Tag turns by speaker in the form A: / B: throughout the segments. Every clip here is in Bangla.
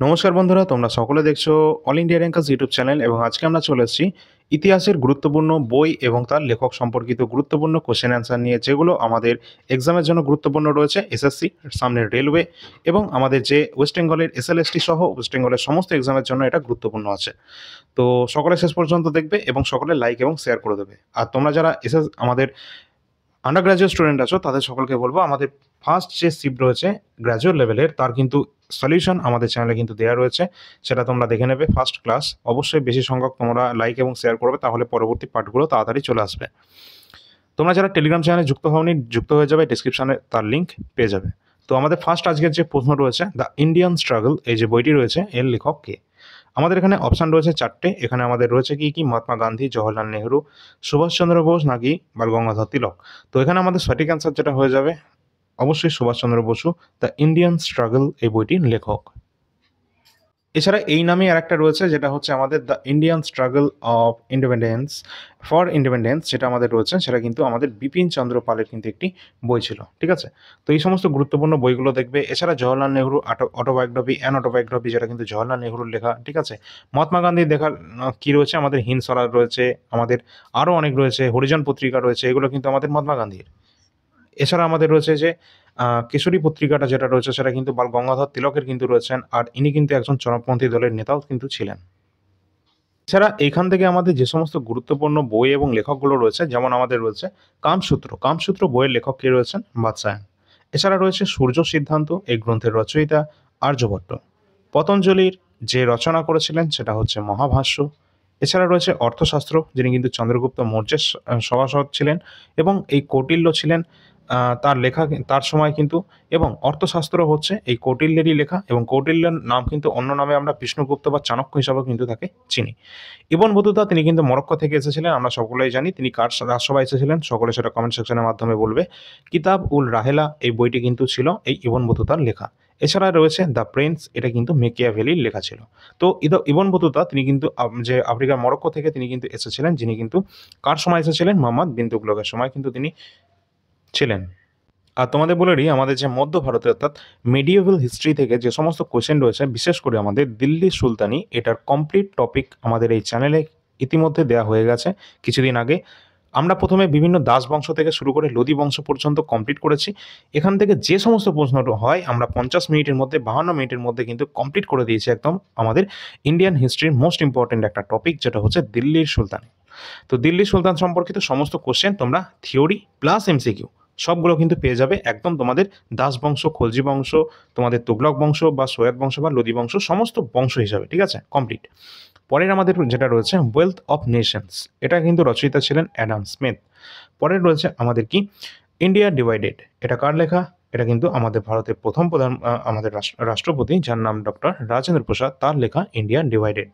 A: নমস্কার বন্ধুরা, তোমরা সকলে দেখছো all India rankers YouTube channel এবং আজকে আমরা চলে এসেছি ইতিহাসের গুরুত্বপূর্ণ বই এবং তার লেখক সম্পর্কিত গুরুত্বপূর্ণ কোশ্চেন অ্যান্সার নিয়ে, যেগুলো আমাদের এক্সামের জন্য গুরুত্বপূর্ণ রয়েছে। এসএসসি, সামনের রেলওয়ে এবং আমাদের যে ওয়েস্ট বেঙ্গলের এসএলএসটি সহ ওয়েস্ট বেঙ্গলের সমস্ত এক্সামের জন্য এটা গুরুত্বপূর্ণ আছে। তো সকলে শেষ পর্যন্ত দেখবে এবং সকলে লাইক এবং শেয়ার করে দেবে। আর তোমরা যারা আমাদের আন্ডার গ্রাজুয়েট স্টুডেন্ট আছো তাদের সকলকে বলবো, আমাদের ফার্স্ট যে শিফট রয়েছে গ্র্যাজুয়েট লেভেলের, তার কিন্তু সলিউশন আমাদের চ্যানেলে কিন্তু দেওয়া রয়েছে, সেটা তোমরা দেখে নেবে। ফার্স্ট ক্লাস অবশ্যই বেশি সংখ্যক তোমরা লাইক এবং শেয়ার করবে, তাহলে পরবর্তী পার্টগুলো তাড়াতাড়ি চলে আসবে। তোমরা যারা টেলিগ্রাম চ্যানেলে যুক্ত হওনি, যুক্ত হয়ে যাবে, ডিসক্রিপশনে তার লিঙ্ক পেয়ে যাবে। তো আমাদের ফার্স্ট আজকের যে প্রশ্ন রয়েছে, দ্য ইন্ডিয়ান স্ট্রাগল, এই যে বইটি রয়েছে এর লেখক কে? আমাদের এখানে অপশান রয়েছে চারটে। এখানে আমাদের রয়েছে কি মহাত্মা গান্ধী, জওহরলাল নেহরু, সুভাষচন্দ্র বোস নাকি বাল গঙ্গাধর তিলক। তো এখানে আমাদের সঠিক অ্যান্সার যেটা হয়ে যাবে অবশ্যই Subhas Chandra Bose, the Indian struggle এই বইটির লেখক। এছাড়া এই নামে আরেকটা রয়েছে, যেটা হচ্ছে আমাদের the Indian struggle of independence, for independence, যেটা আমাদের রয়েছে সেটা কিন্তু আমাদের বিপিন চন্দ্র পালের কিন্তু একটি বই ছিল। ঠিক আছে, তো এই সমস্ত গুরুত্বপূর্ণ বইগুলো দেখবে। এছাড়া Jawaharlal Nehru autobiography and autobiography, যেটা কিন্তু জওহরলাল নেহরুর লেখা। ঠিক আছে, মহাত্মা গান্ধীর দেখার কী রয়েছে, আমাদের হিন্দ স্বরাজ রয়েছে, আমাদের আরও অনেক রয়েছে, হরিজন পত্রিকা রয়েছে, এগুলো কিন্তু আমাদের মহাত্মা গান্ধীর। এছাড়া আমাদের রয়েছে যে কেশরী পত্রিকাটা যেটা রয়েছে সেটা কিন্তু বাল গঙ্গাধর তিলকের কিন্তু রয়েছেন, আর ইনি কিন্তু একজন চরমপন্থী দলের নেতাও কিন্তু ছিলেন। এছাড়া এইখান থেকে আমাদের যে সমস্ত গুরুত্বপূর্ণ বই এবং লেখকগুলো রয়েছে, যেমন আমাদের রয়েছে কামসূত্র বইয়ের লেখক কে রয়েছেন? বাদশায়ন। এছাড়া রয়েছে সূর্য সিদ্ধান্ত, এই গ্রন্থের রচয়িতা আর্যভট্ট। পতঞ্জলির যে রচনা করেছিলেন সেটা হচ্ছে মহাভাষ্য। এছাড়া রয়েছে অর্থশাস্ত্র, যিনি কিন্তু চন্দ্রগুপ্ত মৌর্যের সভাসদ ছিলেন এবং এই কৌটিল্য ছিলেন তার লেখা তার সময় কিন্তু। এবং অর্থশাস্ত্র হচ্ছে এই কৌটিল্যেরই লেখা, এবং কৌটিল্যের নাম কিন্তু অন্য নামে আমরা বিষ্ণুগুপ্ত বা চাণক্য হিসাবেও কিন্তু তাকে চিনি। ইবন বতুতা, তিনি কিন্তু মরক্কো থেকে এসেছিলেন, আমরা সকলেই জানি। তিনি কার রাজসভায় এসেছিলেন সকলে সেটা কমেন্ট সেকশনের মাধ্যমে বলবে। কিতাব উল রাহেলা এই বইটি কিন্তু ছিল এই ইবন বতুতার লেখা। এছাড়া রয়েছে দ্য প্রিন্স, এটা কিন্তু মেকিয়াভেলির লেখা ছিল। তো ইবন বতুতা তিনি কিন্তু যে আফ্রিকার মরক্কো থেকে তিনি কিন্তু এসেছিলেন, যিনি কিন্তু কার সময় এসেছিলেন? মোহাম্মদ বিন তুগলকের সময় কিন্তু তিনি ছিলেন। আর তোমাদের বলে দিই, আমাদের যে মধ্য ভারতে অর্থাৎ মেডিয়েভাল হিস্ট্রি থেকে যে সমস্ত কোশ্চেন রয়েছে, বিশেষ করে আমাদের দিল্লি সুলতানি, এটার কমপ্লিট টপিক আমাদের এই চ্যানেলে ইতিমধ্যে দেওয়া হয়ে গেছে কিছুদিন আগে। আমরা প্রথমে বিভিন্ন দাস বংশ থেকে শুরু করে লোদি বংশ পর্যন্ত কমপ্লিট করেছি। এখান থেকে যে সমস্ত প্রশ্ন হয় আমরা 50 মিনিটের মধ্যে, 52 মিনিটের মধ্যে কিন্তু কমপ্লিট করে দিয়েছি একদম আমাদের ইন্ডিয়ান হিস্ট্রির মোস্ট ইম্পর্টেন্ট একটা টপিক, যেটা হচ্ছে দিল্লির সুলতানি। তো দিল্লি সুলতান সম্পর্কিত সমস্ত কোশ্চেন তোমরা থিওরি প্লাস এমসিকিউ সবগুলো কিন্তু পেয়ে যাবে একদম তোমাদের দাস বংশ, খলজি বংশ, তোমাদের তুগলক বংশ বা সৈয়দ বংশ বা লোদি বংশ, সমস্ত বংশ হিসাবে। ঠিক আছে, কমপ্লিট। পরের আমাদের যেটা রয়েছে ওয়েলথ অফ নেশনস, এটা কিন্তু রচয়িতা ছিলেন অ্যাডাম স্মিথ। পরের রয়েছে আমাদের কি ইন্ডিয়া ডিভাইডেড, এটা কার লেখা? এটা কিন্তু আমাদের ভারতের প্রথম প্রধান আমাদের রাষ্ট্রপতি, যার নাম ডক্টর রাজেন্দ্র প্রসাদ, তার লেখা ইন্ডিয়া ডিভাইডেড।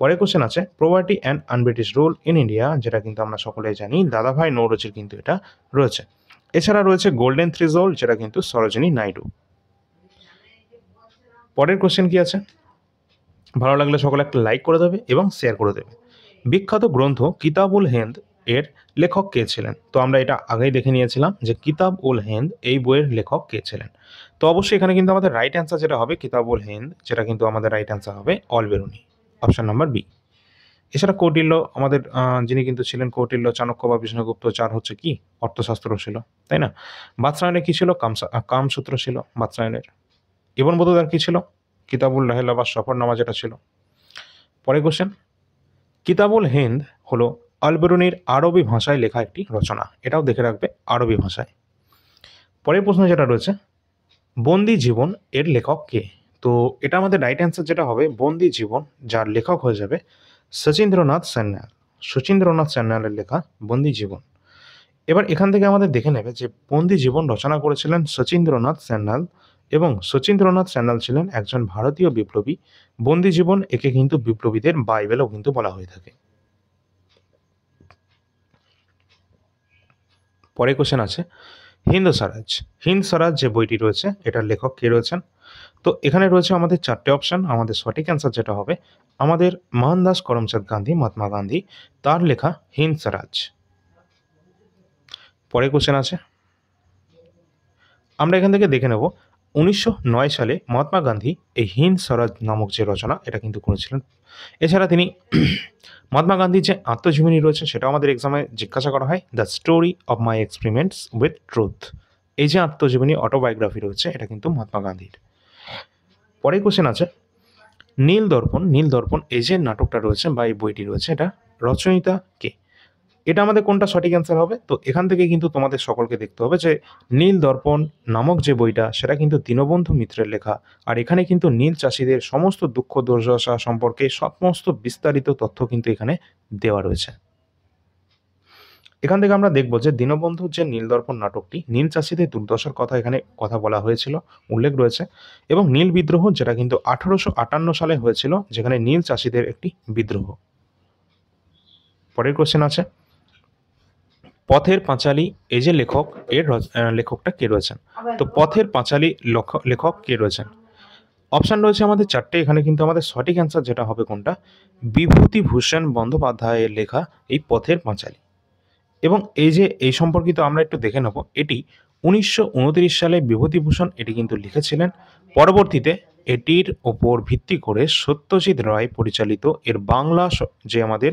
A: পরের কোশ্চেন আছে property and un-British rule in India, যেটা কিন্তু আমরা সকলেই জানি দাদাভাই নৌরোজির কিন্তু এটা রয়েছে। এছাড়া রয়েছে গোল্ডেন থ্রিজোল, যেটা কিন্তু সরোজিনী নাইডু। পরের কোশ্চেন কি আছে? ভালো লাগলে সকলে একটা লাইক করে দেবে এবং শেয়ার করে দেবে। বিখ্যাত গ্রন্থ কিতাব উল হিন্দ এর লেখক কে ছিলেন? তো আমরা এটা আগেই দেখে নিয়েছিলাম যে কিতাব উল হিন্দ এই বইয়ের লেখক কে ছিলেন। তো অবশ্যই এখানে কিন্তু আমাদের রাইট অ্যান্সার যেটা হবে কিতাব উল হিন্দ, যেটা কিন্তু আমাদের রাইট অ্যান্সার হবে Al Biruni, option number B. এছাড়া কৌটিল্য আমাদের যিনি কিন্তু ছিলেন কৌটিল্য, চাণক্য বা বিষ্ণুগুপ্ত, যার হচ্ছে কি অর্থশাস্ত্র ছিল, তাই না? বাদশায়নের কি ছিল? কামসূত্র ছিল বাদশায়নের। ইবন বতুতার কি ছিল? কিতাবুল রাহেলা বা সফরনামা যেটা ছিল। পরে কোশ্চেন, কিতাবুল হিন্দ হলো আল বেরুনির আরবি ভাষায় লেখা একটি রচনা, এটাও দেখে রাখবে আরবি ভাষায়। পরের প্রশ্ন যেটা রয়েছে বন্দি জীবন এর লেখক কে? তো এটা আমাদের রাইট অ্যান্সার যেটা হবে বন্দি জীবন, যার লেখক হয়ে যাবে শচীন্দ্রনাথ সান্যাল। শচীন্দ্রনাথ সান্যালের লেখা বন্দি জীবন। এবার এখান থেকে আমাদের দেখে নেবে যে বন্দি জীবন রচনা করেছিলেন শচীন্দ্রনাথ সান্যাল, এবং শচীন্দ্রনাথ সান্যাল ছিলেন একজন ভারতীয় বিপ্লবী। বন্দি জীবন একে কিন্তু বিপ্লবীদের বাইবেলও কিন্তু বলা হয়ে থাকে। পরে কোশ্চেন আছে হিন্দ স্বরাজ যে বইটি রয়েছে এটার লেখক কে রয়েছেন? তো এখানে রয়েছে আমাদের চারটে অপশন। আমাদের সঠিক অ্যান্সার যেটা হবে আমাদের মোহনদাস করমচাঁদ গান্ধী, মহাত্মা গান্ধী, তার লেখা হিন্দ স্বরাজ। পরে কোশ্চেন আছে, আমরা এখান থেকে দেখে নেব 1909 সালে মহাত্মা গান্ধী এই হিন্দ স্বরাজ নামক যে রচনা এটা কিন্তু করেছিলেন। এছাড়া তিনি মহাত্মা গান্ধীর যে আত্মজীবনী রয়েছে সেটাও আমাদের এক্সামে জিজ্ঞাসা করা হয়, the story of my experiments with truth. এই যে আত্মজীবনী অটোবায়োগ্রাফি রয়েছে এটা কিন্তু মহাত্মা গান্ধীর। পরে কোশ্চেন আছে নীল দর্পণ। নীল দর্পণ এই যে নাটকটা রয়েছে বা এই বইটি রয়েছে এটা রচয়িতা কে? এটা আমাদের কোনটা সঠিক অ্যান্সার হবে? তো এখান থেকে কিন্তু তোমাদের সকলকে দেখতে হবে যে নীল দর্পণ নামক যে বইটা সেটা কিন্তু দীনবন্ধু মিত্রের লেখা। আর এখানে কিন্তু নীল চাষিদের সমস্ত দুঃখ দুর্দশা সম্পর্কে সমস্ত বিস্তারিত তথ্য কিন্তু এখানে দেওয়া রয়েছে। এখান থেকে আমরা দেখব যে দীনবন্ধুর যে নীল দর্পণ নাটকটি নীল চাষিদের দুর্দশার কথা এখানে কথা বলা হয়েছিল, উল্লেখ রয়েছে। এবং নীল বিদ্রোহ যেটা কিন্তু 1858 সালে হয়েছিল, যেখানে নীল চাষিদের একটি বিদ্রোহ। পরের কোশ্চেন আছে পথের পাঁচালী এই যে লেখক এর লেখকটা কে রয়েছেন? তো পথের পাঁচালী লেখক কে রয়েছেন? অপশান রয়েছে আমাদের চারটে। এখানে কিন্তু আমাদের সঠিক অ্যান্সার যেটা হবে কোনটা, বিভূতিভূষণ বন্দ্যোপাধ্যায়ের লেখা এই পথের পাঁচালী। এবং এই সম্পর্কিত আমরা একটু দেখে নেব। এটি 1929 সালে বিভূতিভূষণ এটি কিন্তু লিখেছিলেন। পরবর্তীতে এটির ওপর ভিত্তি করে সত্যজিৎ রায় পরিচালিত এর বাংলা যে আমাদের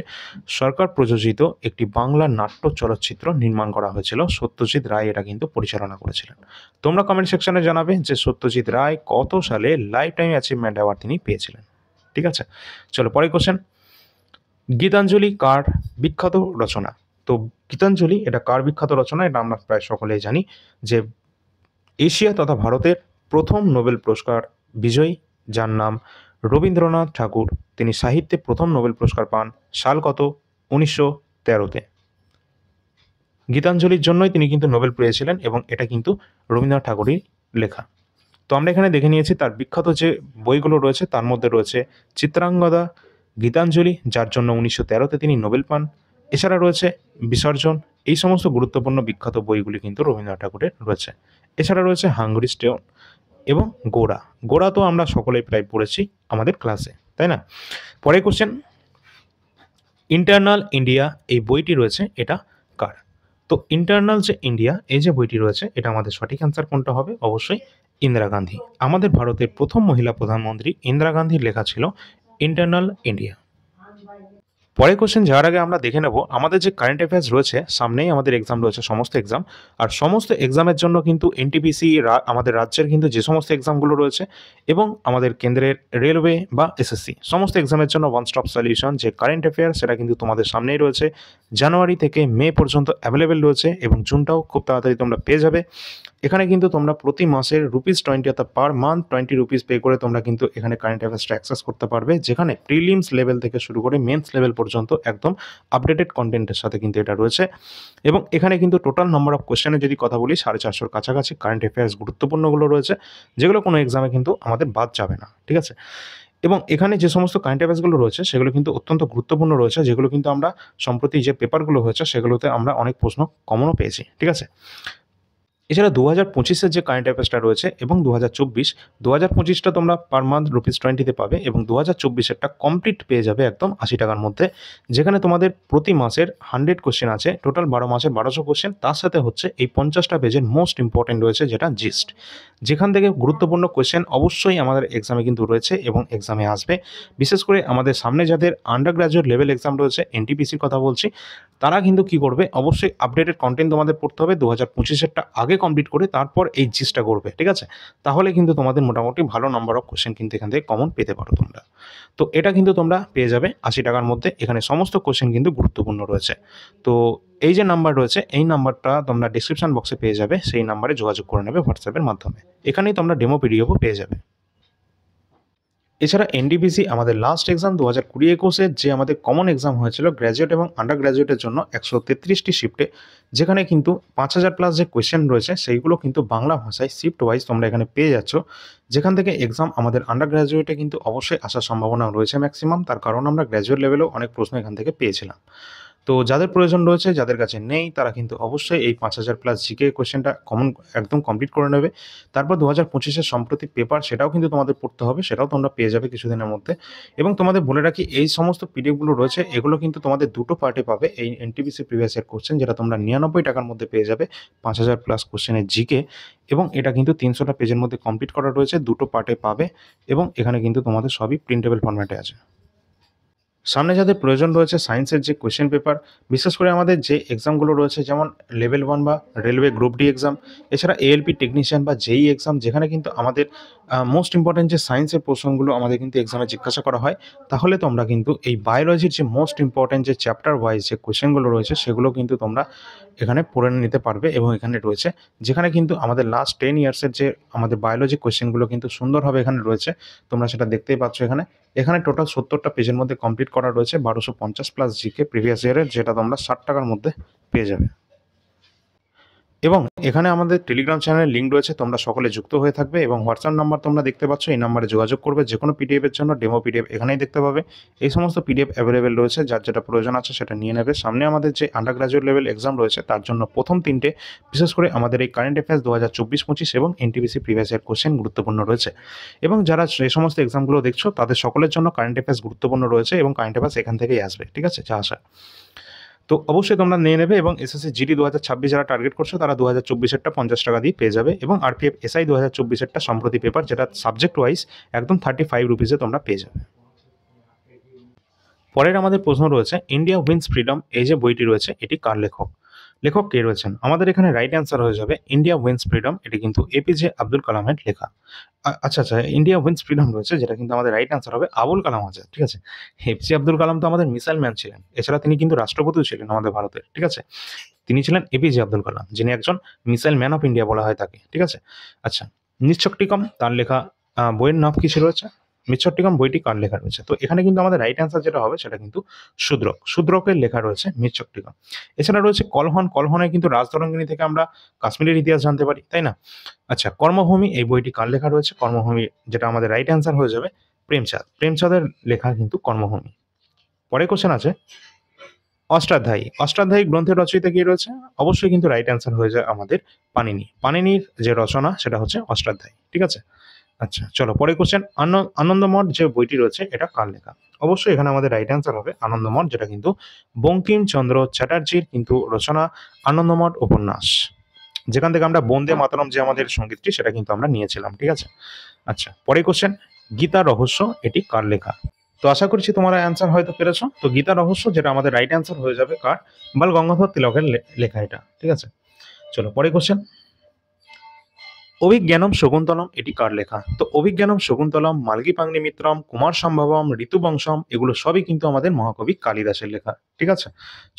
A: সরকার প্রযোজিত একটি বাংলা নাট্য চলচ্চিত্র নির্মাণ করা হয়েছিল। সত্যজিৎ রায় এটা কিন্তু পরিচালনা করেছিলেন। তোমরা কমেন্ট সেকশনে জানাবে যে সত্যজিৎ রায় কত সালে লাইফ টাইম অ্যাচিভমেন্ট অ্যাওয়ার্ড তিনি পেয়েছিলেন। ঠিক আছে, চলো পরে কোশ্চেন। গীতাঞ্জলি কার বিখ্যাত রচনা? তো গীতাঞ্জলি এটা কার বিখ্যাত রচনা? এটা আমরা প্রায় সকলেই জানি যে এশিয়া তথা ভারতের প্রথম নোবেল পুরস্কার বিজয়ী, যার নাম রবীন্দ্রনাথ ঠাকুর। তিনি সাহিত্যে প্রথম নোবেল পুরস্কার পান সাল কত? 1913-তে। গীতাঞ্জলির জন্যই তিনি কিন্তু নোবেল পেয়েছিলেন এবং এটা কিন্তু রবীন্দ্রনাথ ঠাকুরই লেখা। তো আমরা এখানে দেখে নিয়েছি তার বিখ্যাত যে বইগুলো রয়েছে, তার মধ্যে রয়েছে চিত্রাঙ্গদা, গীতাঞ্জলি, যার জন্য 1913-তে তিনি নোবেল পান। এছাড়া রয়েছে বিসর্জন। এই সমস্ত গুরুত্বপূর্ণ বিখ্যাত বইগুলি কিন্তু রবীন্দ্রনাথ ঠাকুরের রয়েছে। এছাড়া রয়েছে হাঙ্গরি স্টোন এবং গোরা। গোরা তো আমরা সকলেই প্রায় পড়েছি আমাদের ক্লাসে, তাই না? পরে কোশ্চেন, ইন্টারনাল ইন্ডিয়া এই বইটি রয়েছে এটা কার? তো ইন্টারনাল যে ইন্ডিয়া এই যে বইটি রয়েছে এটা আমাদের সঠিক অ্যান্সার কোনটা হবে? অবশ্যই ইন্দিরা গান্ধী। আমাদের ভারতের প্রথম মহিলা প্রধানমন্ত্রী ইন্দিরা গান্ধীর লেখা ছিল ইন্টারনাল ইন্ডিয়া। পরের কোশ্চেন যাওয়ার আগে আমরা দেখে নেব আমাদের যে কারেন্ট অ্যাফেয়ার্স রয়েছে, সামনেই আমাদের এক্সাম রয়েছে, সমস্ত এক্সাম। আর সমস্ত এক্সামের জন্য কিন্তু এনটিপিসি আমাদের রাজ্যের কিন্তু যে সমস্ত এক্সামগুলো রয়েছে এবং আমাদের কেন্দ্রের রেলওয়ে বা এসএসসি সমস্ত এক্সামের জন্য ওয়ান স্টপ সলিউশন যে কারেন্ট অ্যাফেয়ার্স সেটা কিন্তু তোমাদের সামনেই রয়েছে। জানুয়ারি থেকে মে পর্যন্ত অ্যাভেলেবেল রয়েছে এবং জুনটাও খুব তাড়াতাড়ি তোমরা পেয়ে যাবে। এখানে কিন্তু তোমরা প্রতি মাসের ₹20 অর্থাৎ পার মান্থ ₹20 পে করে তোমরা কিন্তু এখানে কারেন্ট অ্যাফেয়ার্সটা অ্যাক্সেস করতে পারবে, যেখানে প্রিলিমস লেভেল থেকে শুরু করে মেন্স লেভেল পর্যন্ত একদম আপডেটেড কন্টেন্টের সাথে কিন্তু এটা রয়েছে। এবং এখানে কিন্তু টোটাল নাম্বার অফ কোশ্চেনের যদি কথা বলি 450-র কাছাকাছি কারেন্ট অ্যাফেয়ার্স গুরুত্বপূর্ণগুলো রয়েছে, যেগুলো কোনো এক্সামে কিন্তু আমাদের বাদ যাবে না। ঠিক আছে, এবং এখানে যে সমস্ত কারেন্ট অ্যাফেয়ার্সগুলো রয়েছে সেগুলো কিন্তু অত্যন্ত গুরুত্বপূর্ণ রয়েছে, যেগুলো কিন্তু আমরা সম্প্রতি যে পেপারগুলো হয়েছে সেগুলোতে আমরা অনেক প্রশ্ন কমনও পেয়েছি। ঠিক আছে, এছাড়া 2025-এর যে কারেন্ট অ্যাফেয়ার্সটা রয়েছে এবং 2025টা তোমরা পার মান্থ ₹20 পাবে এবং 2024-এরটা কমপ্লিট পেয়ে যাবে একদম 80 টাকার মধ্যে, যেখানে তোমাদের প্রতি মাসের 100 কোশ্চেন আছে, টোটাল 12 মাসের 1200 কোশ্চেন। তার সাথে হচ্ছে এই 50টা পেজের মোস্ট ইম্পর্টেন্ট রয়েছে যেটা জিস্ট, যেখান থেকে গুরুত্বপূর্ণ কোশ্চেন অবশ্যই আমাদের এক্সামে কিন্তু রয়েছে এবং এক্সামে আসবে। বিশেষ করে আমাদের সামনে যাদের আন্ডার গ্র্যাজুয়েট লেভেল এক্সাম রয়েছে, এনটিপিসির কথা বলছি, তারা কিন্তু কি করবে, অবশ্যই আপডেটেড কন্টেন্ট তোমাদের পড়তে হবে। 2025-এরটা আগে কমপ্লিট করে তারপর এই জিসটা করবে। ঠিক আছে, তাহলে কিন্তু তোমাদের মোটামুটি ভালো নাম্বার অফ কোশ্চেন কিন্তু এখান থেকে কমন পেতে পারো তোমরা। তো এটা কিন্তু তোমরা পেয়ে যাবে 80 টাকার মধ্যে। এখানে সমস্ত কোশ্চেন কিন্তু গুরুত্বপূর্ণ রয়েছে। তো এই যে নাম্বার রয়েছে এই নাম্বারটা তোমরা ডিসক্রিপশন বক্সে পেয়ে যাবে, সেই নাম্বারে যোগাযোগ করে নেবে হোয়াটসঅ্যাপের মাধ্যমে। এখানেই তোমরা ডেমো পিডিএফও পেয়ে যাবে। এছাড়া এনডিপিসি আমাদের লাস্ট এক্সাম 2020-21-এর যে আমাদের কমন এক্সাম হয়েছিল গ্র্যাজুয়েট এবং আন্ডার গ্র্যাজুয়েটের জন্য 133টি শিফটে, যেখানে কিন্তু 5000 প্লাস যে কোয়েশ্চেন রয়েছে সেইগুলো কিন্তু বাংলা ভাষায় শিফট ওয়াইজ তোমরা এখানে পেয়ে যাচ্ছ, যেখান থেকে এক্সাম আমাদের আন্ডার গ্র্যাজুয়েটে কিন্তু অবশ্যই আসার সম্ভাবনা রয়েছে ম্যাক্সিমাম, তার কারণ আমরা গ্র্যাজুয়েট লেভেলেও অনেক প্রশ্ন এখান থেকে পেয়েছিলাম। তো তো যাদের প্রয়োজন রয়েছে, যাদের কাছে নেই, তারা কিন্তু অবশ্যই এই ৫,০০০ প্লাস জিকে কোয়েশ্চেনটা একদম কমপ্লিট করে নেবে। তারপর ২০২৫ এর সম্প্রতি পেপার সেটাও কিন্তু তোমাদের পড়তে হবে, সেটাও তোমরা পেয়ে যাবে কিছুদিনের মধ্যে। এবং তোমাদের বলে রাখি এই সমস্ত পিডিএফ গুলো রয়েছে এগুলো কিন্তু তোমাদের দুটো পার্টে পাবে। এই এনটিপিসি প্রিভিয়াস ইয়ার কোয়েশ্চেন যেটা তোমরা ৳৯৯ র মধ্যে পেয়ে যাবে ৫,০০০ প্লাস কোয়েশ্চেনের জিকে, এবং এটা কিন্তু ৩০০টা পেজের মধ্যে কমপ্লিট করা রয়েছে, দুটো পার্টে পাবে এবং এখানে কিন্তু তোমাদের সবই প্রিন্টেবল ফরম্যাটে আছে। সামনে যাদের প্রয়োজন রয়েছে সায়েন্সের যে কোয়েশ্চেন পেপার, বিশেষ করে আমাদের যে এক্সামগুলো রয়েছে যেমন লেভেল 1 বা রেলওয়ে গ্রুপ ডি এক্সাম, এছাড়া এএলপি টেকনিশিয়ান বা জেইই এক্সাম, যেখানে কিন্তু আমাদের মোস্ট ইম্পর্টেন্ট যে সায়েন্সের প্রশ্নগুলো আমাদের কিন্তু এক্সামে জিজ্ঞাসা করা হয়, তাহলে তোমরা কিন্তু এই বায়োলজির যে মোস্ট ইম্পর্টেন্ট যে চ্যাপ্টার ওয়াইজ যে কোয়েশ্চেনগুলো রয়েছে সেগুলো কিন্তু তোমরা এখানে পড়ে নিতে পারবে। এবং এখানে রয়েছে যেখানে কিন্তু আমাদের লাস্ট 10 ইয়ার্সের যে আমাদের বায়োলজি কোয়েশ্চেনগুলো কিন্তু সুন্দরভাবে এখানে রয়েছে, তোমরা সেটা দেখতেই পাচ্ছ এখানে। এখানে টোটাল ৭০টা পেজের মধ্যে কমপ্লিট করা রয়েছে ১২৫০ প্লাস জিকে প্রিভিয়াস ইয়ারের, যেটা তোমরা ৳৬০ মধ্যে পেয়ে যাবে। এবং এখানে আমাদের টেলিগ্রাম চ্যানেলের লিঙ্ক রয়েছে, তোমরা সকলে যুক্ত হয়ে থাকবে এবং হোয়াটসঅ্যাপ নাম্বার তোমরা দেখতে পাচ্ছ, এই নাম্বারে যোগাযোগ করবে। যেকোনো পিডিএফ এর জন্য ডেমো পিডিএফ এখানেই দেখতে পাবে। এই সমস্ত পিডিএফ অ্যাভেলেবেল রয়েছে, যার যেটা প্রয়োজন আছে সেটা নিয়ে নেবে। সামনে আমাদের যে আন্ডার গ্র্যাজুয়েট লেভেল এক্সাম রয়েছে তার জন্য প্রথম ৩টে, বিশেষ করে আমাদের এই কারেন্ট অ্যাফেয়ার্স ২০২৪-২৫ এবং এনটিপিসি প্রিভিয়াস ইয়ার কোয়েশ্চেন গুরুত্বপূর্ণ রয়েছে। এবং যারা এই সমস্ত এক্সামগুলো দেখছো তাদের সকলের জন্য কারেন্ট অ্যাফেয়ার্স গুরুত্বপূর্ণ রয়েছে এবং কারেন্ট অ্যাফেয়ার্স এখান থেকেই আসবে, ঠিক আছে, যা আসা। তো অবশ্যই তোমরা নিয়ে নেবে। এবং এসএসসি জিডি ২০২৬ যারা টার্গেট করছো তারা ২০২৪-এরটা ৳৫০ দিয়ে পেয়ে যাবে, এবং আরপিএফ এসআই ২০২৪-এরটা সম্প্রতি পেপার, যেটা সাবজেক্ট ওয়াইজ একদম ₹35 তোমরা পেয়ে যাবে। পরের আমাদের প্রশ্ন রয়েছে ইন্ডিয়া উইন্স ফ্রিডম, এই যে বইটি রয়েছে এটি কার লেখক? লেখক কে রয়েছেন? আমাদের এখানে রাইট অ্যান্সার হয়ে যাবে ইন্ডিয়া উইন্স ফ্রিডম, এটি কিন্তু এপিজে আব্দুল কালামের লেখা। আচ্ছা, ইন্ডিয়া উইন্স ফ্রিডম রয়েছে, যেটা কিন্তু আমাদের রাইট অ্যান্সার হবে আবুল কালাম আজাদ, ঠিক আছে? এপিজে আব্দুল কালাম তো আমাদের মিসাইল ম্যান ছিলেন, এছাড়া তিনি কিন্তু রাষ্ট্রপতিও ছিলেন আমাদের ভারতের, ঠিক আছে? তিনি ছিলেন এপিজে আব্দুল কালাম, যিনি একজন মিসাইল ম্যান অফ ইন্ডিয়া বলা হয় তাকে, ঠিক আছে? আচ্ছা, নিচ্ছকটিকম তার লেখা বইয়ের নাম কি ছিল রয়েছে? মিচ্ছকটিকম বইটি কার লেখা রয়েছে? তো এখানে কিন্তু আমাদের রাইট অ্যান্সার যেটা হবে সেটা কিন্তু শূদ্রক। শূদ্রকের লেখা রয়েছে মিচ্ছকটিকম। এছাড়া রয়েছে কলহন। কলহনে কিন্তু রাজতরঙ্গিনী থেকে আমরা কাশ্মীরের ইতিহাস জানতে পারি, তাই না? আচ্ছা, কর্মভূমি, এই বইটি কার লেখা রয়েছে? কর্মভূমি, যেটা আমাদের রাইট অ্যান্সার হয়ে যাবে প্রেমচাঁদ। প্রেমচাঁদের লেখা কিন্তু কর্মভূমি। পরের কোশ্চেন আছে অষ্টাধ্যায়ী। অষ্টাধ্যায়ী গ্রন্থের রচয়িতা কে রয়েছে? অবশ্যই কিন্তু রাইট অ্যান্সার হয়ে যায় আমাদের পাণিনি। পাণিনির যে রচনা সেটা হচ্ছে অষ্টাধ্যায়ী, ঠিক আছে? আচ্ছা, চলো পরের কোশ্চেন। আনন্দমঠ যে বইটি রয়েছে এটা কার লেখা? অবশ্যই এখানে আমাদের রাইট অ্যান্সার হবে আনন্দমঠ, যেটা কিন্তু বঙ্কিমচন্দ্র চ্যাটার্জির কিন্তু রচনা আনন্দমঠ উপন্যাস, যেখান থেকে আমরা বন্দে মাতরম যে আমাদের সঙ্গীতটি সেটা কিন্তু আমরা নিয়েছিলাম, ঠিক আছে? আচ্ছা, পরের কোশ্চেন। গীতা রহস্য, এটি কার লেখা? তো আশা করছি তোমরা অ্যান্সার হয়তো পেরেছো। তো গীতা রহস্য, যেটা আমাদের রাইট অ্যান্সার হয়ে যাবে কার? বাল গঙ্গাধর তিলকের লেখা এটা, ঠিক আছে? চলো পরের কোশ্চেন। অভিজ্ঞানম শকুন্তলম, এটি কার লেখা? তো অভিজ্ঞানম শকুন্তলম, মালগী মিত্রম, কুমার সম্ভবম, ঋতুবংশম, এগুলো সবই কিন্তু আমাদের মহাকবি কালিদাসের লেখা, ঠিক আছে?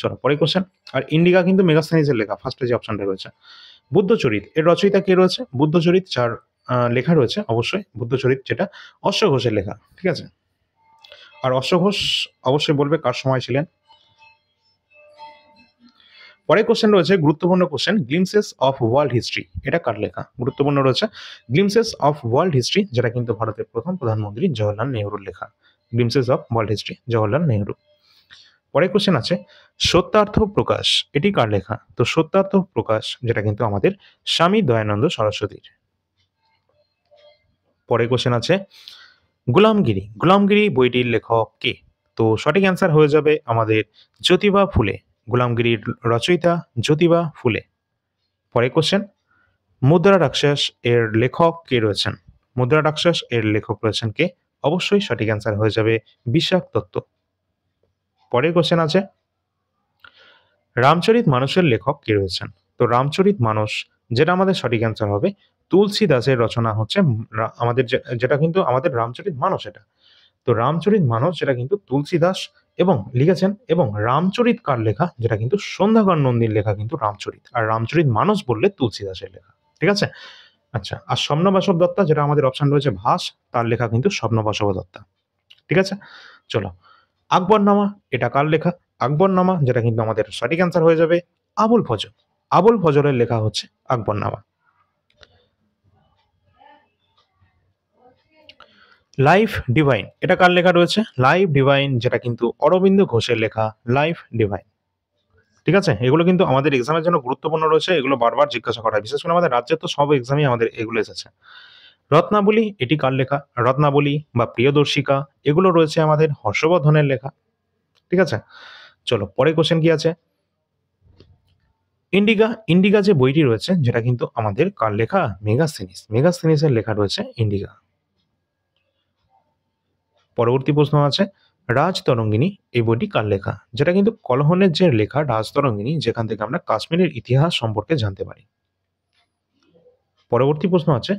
A: চলো পরের কোশ্চেন। আর ইন্ডিকা কিন্তু মেগাস্থানিজের লেখা, ফার্স্টে যে অপশনটা রয়েছে। বুদ্ধচরিত, এর রচয়িতা কে রয়েছে? বুদ্ধচরিত যার লেখা রয়েছে অবশ্যই বুদ্ধচরিত, যেটা অশ্ব ঘোষের লেখা, ঠিক আছে? আর অশ্ব ঘোষ অবশ্যই বলবে কার সময় ছিলেন। পরের কোশ্চেন রয়েছে গুরুত্বপূর্ণ question, glimpses of world history, এটা কার লেখা? গুরুত্বপূর্ণ রয়েছে গ্লিমসেস অফ ওয়ার্ল্ড হিস্ট্রি, যেটা কিন্তু ভারতের প্রথম প্রধানমন্ত্রী জওহরলাল নেহরুর লেখা। Glimpses of world history, Jawaharlal Nehru. পরের কোশ্চেন আছে সত্যার্থ প্রকাশ, এটি কার লেখা? তো সত্যার্থ প্রকাশ, যেটা কিন্তু আমাদের স্বামী দয়ানন্দ সরস্বতীর। পরের কোশ্চেন আছে গোলামগিরি। গোলামগিরি বইটির লেখক কে? তো সঠিক অ্যান্সার হয়ে যাবে আমাদের জ্যোতিবা ফুলে। গোলামগিরির রচয়িতা জ্যোতিবা ফুলে। পরের কোশ্চেন, মুদ্রা রাক্ষস এর লেখক কে রয়েছেন? মুদ্রা রাক্ষস এর লেখক রয়েছেন কে? অবশ্যই সঠিক অ্যান্সার হয়ে যাবে বিশাখ দত্ত। পরের কোশ্চেন আছে রামচরিত মানসের লেখক কে রয়েছেন? তো রামচরিত মানস, যেটা আমাদের সঠিক অ্যান্সার হবে তুলসী দাসের রচনা হচ্ছে আমাদের যেটা কিন্তু আমাদের রামচরিত মানস এটা। তো রামচরিত মানস, যেটা কিন্তু তুলসী দাস এবং লিখেছেন, এবং রামচরিত কার লেখা? যেটা কিন্তু সন্ধ্যাকর নন্দীর লেখা কিন্তু রামচরিত, আর রামচরিত মানস বললে তুলসী দাসের লেখা, ঠিক আছে? আচ্ছা, আর স্বপ্নবাসব দত্তা, যেটা আমাদের অপশন রয়েছে ভাস, তার লেখা কিন্তু স্বপ্নবাসব দত্তা, ঠিক আছে? চলো, আকবরনামা, এটা কার লেখা? আকবরনামা, যেটা কিন্তু আমাদের সঠিক অ্যান্সার হয়ে যাবে আবুল ফজল। আবুল ফজলের লেখা হচ্ছে আকবরনামা। লাইফ ডিভাইন, এটা কার লেখা রয়েছে? লাইফ ডিভাইন, যেটা কিন্তু অরবিন্দ ঘোষের লেখা লাইফ ডিভাইন। ঠিক আছে? এগুলো কিন্তু আমাদের এক্সামের জন্য গুরুত্বপূর্ণ রয়েছে। এগুলো বারবার জিজ্ঞাসা করা হয়। বিশেষ করে আমাদের রাজ্যের তো সব এক্সামেই আমাদের এগুলো এসেছে। রত্নাবলী এটি কার লেখা? রত্নাবলী বা প্রিয়দর্শিকা এগুলো রয়েছে আমাদের হর্ষবর্ধনের লেখা। ঠিক আছে? চলো পরের কোয়েশ্চেন কি আছে? ইন্ডিগা যে বইটি রয়েছে যেটা কিন্তু আমাদের কার লেখা? মেগাস্থেনিসের লেখা রয়েছে ইন্ডিগা। পরবর্তী প্রশ্ন আছে রাজতরঙ্গিনী এই বইটি কার লেখা? যেটা কিন্তু কলহনের যে লেখা রাজতরঙ্গিনী যেখান থেকে আমরা কাশ্মীরের ইতিহাস সম্পর্কে জানতে পারি। পরবর্তী প্রশ্ন আছে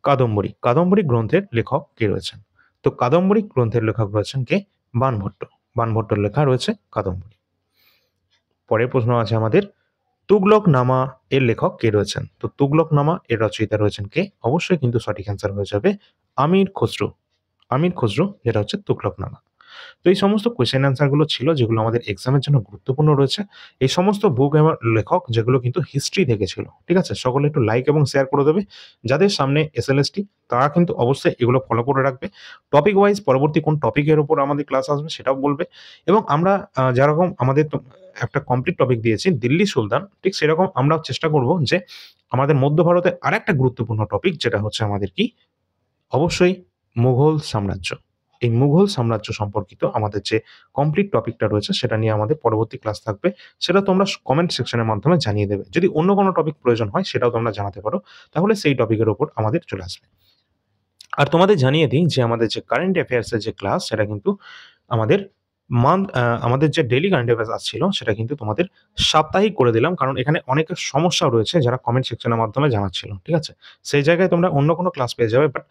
A: কাদম্বরী গ্রন্থের লেখক কে রয়েছেন? তো কাদম্বরী গ্রন্থের লেখক রয়েছেন কে? বাণভট্ট। বাণভট্টর লেখা রয়েছে কাদম্বরী। পরের প্রশ্ন আছে আমাদের তুগলকনামা এর লেখক কে রয়েছেন? তো তুগলকনামা এর রচয়িতা রয়েছেন কে? অবশ্যই কিন্তু সঠিক অ্যান্সার হয়ে যাবে আমির খসরু। আমির খসরু যেটা হচ্ছে তুগলকনামা। তো এই সমস্ত কোয়েশ্চেন অ্যান্সার গুলো ছিল যেগুলো আমাদের এক্সামের জন্য গুরুত্বপূর্ণ রয়েছে। এই সমস্ত বুক এবং লেখক যেগুলো কিন্তু হিস্ট্রি থেকে ছিল। ঠিক আছে? সকলে একটু লাইক এবং শেয়ার করে দেবে। যাদের সামনে এসএলএসটি তারা কিন্তু অবশ্যই এগুলো ফলো করে রাখবে। টপিক ওয়াইজ পরবর্তী কোন টপিকের উপর আমাদের ক্লাস আসবে সেটাও বলবে এবং আমরা যেরকম আমাদের একটা কমপ্লিট টপিক দিয়েছি দিল্লি সুলতান, ঠিক সেরকম আমরাও চেষ্টা করব যে আমাদের মধ্য ভারতের আরেকটা গুরুত্বপূর্ণ টপিক যেটা হচ্ছে আমাদের কি? অবশ্যই মুঘল সাম্রাজ্য। এই মুঘল সাম্রাজ্য সম্পর্কিত আমাদের যে কমপ্লিট টপিকটা রয়েছে সেটা নিয়ে আমাদের পরবর্তী ক্লাস থাকবে। সেটা তোমরা কমেন্ট সেকশনের মাধ্যমে জানিয়ে দেবে। যদি অন্য কোনো টপিক প্রয়োজন হয় সেটাও তোমরা জানাতে পারো। তাহলে সেই টপিকের উপর আমাদের চলে আসবে। আর তোমাদের জানিয়ে দিই যে আমাদের যে কারেন্ট অ্যাফেয়ার্স এর যে ক্লাস সেটা কিন্তু আমাদের আমাদের যে ডেইলি কারেন্ট অ্যাফেয়ার্স আসছিল সেটা কিন্তু তোমাদের সাপ্তাহিক করে দিলাম। কারণ এখানে অনেকের সমস্যা রয়েছে যারা কমেন্ট সেকশনের মাধ্যমে জানাচ্ছিল। ঠিক আছে? সেই জায়গায় তোমরা অন্য কোনো ক্লাস পেয়ে যাবে। বাট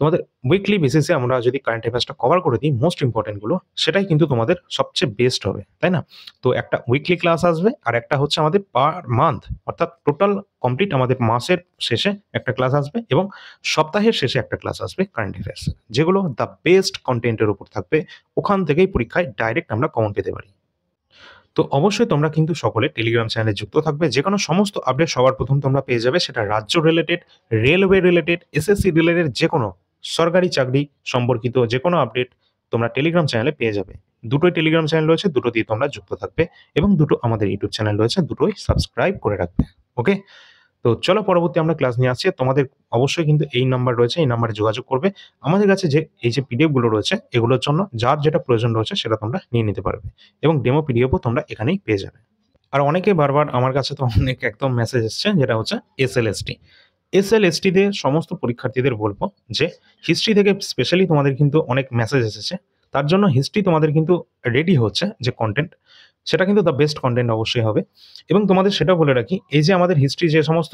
A: তোমাদের উইকলি বেসিসে আমরা যদি কারেন্ট অ্যাফেয়ার্সটা কভার করে দিই মোস্ট ইম্পোর্টেন্ট গুলো, সেটাই কিন্তু তোমাদের সবচেয়ে বেস্ট হবে। তাই না? তো একটা উইকলি ক্লাস আসবে আর একটা হচ্ছে আমাদের পার মান্থ অর্থাৎ টোটাল কমপ্লিট আমাদের মাসের শেষে একটা ক্লাস আসবে এবং সপ্তাহের শেষে একটা ক্লাস আসবে কারেন্ট অ্যাফেয়ার্স। যেগুলো দ্য বেস্ট কনটেন্টের উপর থাকবে। ওখান থেকেই পরীক্ষায় ডাইরেক্ট আমরা কমন পেতে পারি। তো অবশ্যই তোমরা কিন্তু সকলে টেলিগ্রাম চ্যানেলে যুক্ত থাকবে। যেকোনো সমস্ত আপডেট সবার প্রথম তোমরা পেয়ে যাবে। সেটা রাজ্য related, railway related, SSC related যেকোনো সরকারি চাকরি সম্পর্কিত যেকোনো আপডেট তোমরা টেলিগ্রাম চ্যানেলে পেয়ে যাবে। দুটোই টেলিগ্রাম চ্যানেল রয়েছে, দুটো দিয়ে তোমরা যুক্ত থাকবে এবং দুটো আমাদের ইউটিউব চ্যানেল রয়েছে, দুটোই সাবস্ক্রাইব করে রাখবে। ওকে? তো চলো পরবর্তী আমরা ক্লাস নিয়ে আসছি। তোমাদের অবশ্যই কিন্তু এই নাম্বার রয়েছে, এই নাম্বারে যোগাযোগ করবে। আমাদের কাছে যে এই যে পিডিএফ গুলো রয়েছে এগুলোর জন্য যার যেটা প্রয়োজন রয়েছে সেটা তোমরা নিয়ে নিতে পারবে এবং ডেমো পিডিএফও তোমরা এখানেই পেয়ে যাবে। আর অনেকে বারবার আমার কাছে তো অনেক একদম মেসেজ এসছে যেটা হচ্ছে এসএলএসটি। এসএলএসটি তে সমস্ত পরীক্ষার্থীদের বলব যে হিস্ট্রি থেকে স্পেশালি তোমাদের কিন্তু অনেক মেসেজ এসেছে। তার জন্য হিস্ট্রি তোমাদের কিন্তু রেডি হচ্ছে যে কনটেন্ট সেটা কিন্তু দ্য বেস্ট কনটেন্ট অবশ্যই হবে এবং তোমাদের সেটাও বলে রাখি এই যে আমাদের হিস্ট্রি যে সমস্ত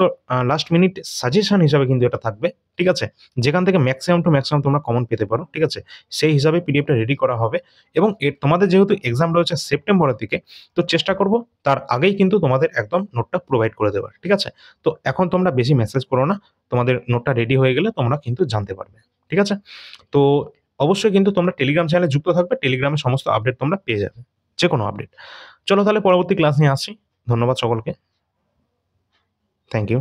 A: লাস্ট মিনিট সাজেশন হিসাবে কিন্তু এটা থাকবে। ঠিক আছে? যেখান থেকে ম্যাক্সিমাম টু ম্যাক্সিমাম তোমরা কমন পেতে পারো। ঠিক আছে? সেই হিসাবে পিডিএফটা রেডি করা হবে এবং তোমাদের যেহেতু এক্সাম রয়েছে সেপ্টেম্বরের দিকে, তো চেষ্টা করব তার আগেই কিন্তু তোমাদের একদম নোটটা প্রোভাইড করে দেওয়ার। ঠিক আছে? তো এখন তোমরা বেশি মেসেজ করো না। তোমাদের নোটটা রেডি হয়ে গেলে তোমরা কিন্তু জানতে পারবে। ঠিক আছে? তো অবশ্যই কিন্তু তোমরা টেলিগ্রাম চ্যানেলে যুক্ত থাকবে। টেলিগ্রামে সমস্ত আপডেট তোমরা পেয়ে যাবে। যেকোনো আপডেট। চলো তাহলে পরবর্তী ক্লাস নিয়ে আসছি। ধন্যবাদ সকলকে। Thank you.